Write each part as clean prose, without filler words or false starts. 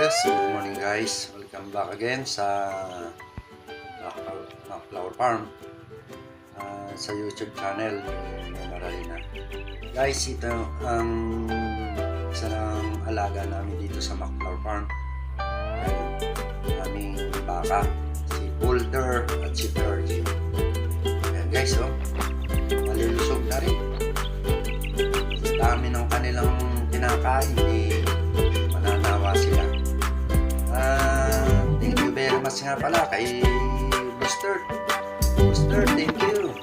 Yes, good morning guys. Welcome back again sa Flower Farm sa YouTube channel ni Maralina. Guys, ito ang isa ng alaga namin dito sa Flower Farm. Aming baka, si Boulder at si Fergie. Ayan guys, malilusog na rin. Sa dami ng kanilang kinakain, mananawa sila. Thank you very much nga pala kay Buster, thank you.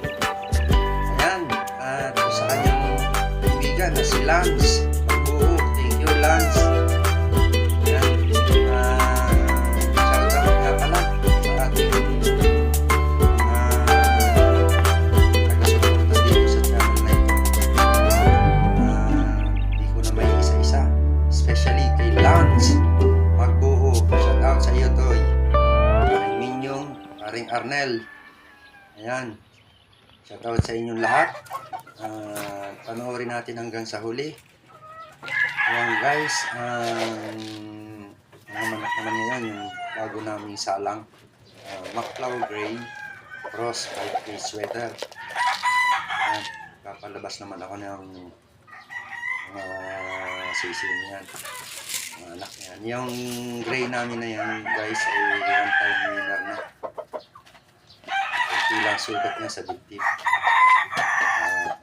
Ayan, at sa kanyang kaibigan na si Lance Magbuo, thank you Lance. Ayan, shout out nga pala sa ating taga-suporta dito sa channel na ito. Hindi ko na may isa-isa, especially kay Lance Magbuo, shout out sa iyo Toy, paring Minyong, paring Arnel. Ayan, shout out sa inyong lahat. Panoorin natin hanggang sa huli. Ayan guys, naman ngayon yung bago naming salang, McCloud Gray Cross 5K sweater. Ayan, papalabas naman ako ng sisi niyan, mga anak yan. Yung gray namin na yan guys ay one time winner na. Ilang sugat niya sa dibdib.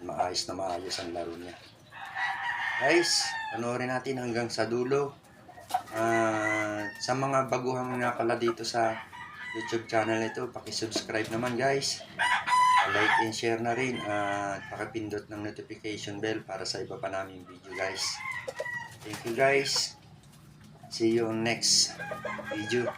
Maayos na maayos ang laro niya. Guys, panoorin natin hanggang sa dulo. Sa mga baguhan nga pala dito sa YouTube channel ito, paki-subscribe naman guys. Like and share na rin at pakipindot ng notification bell para sa iba pa naming video guys. Thank you guys. See you on next video.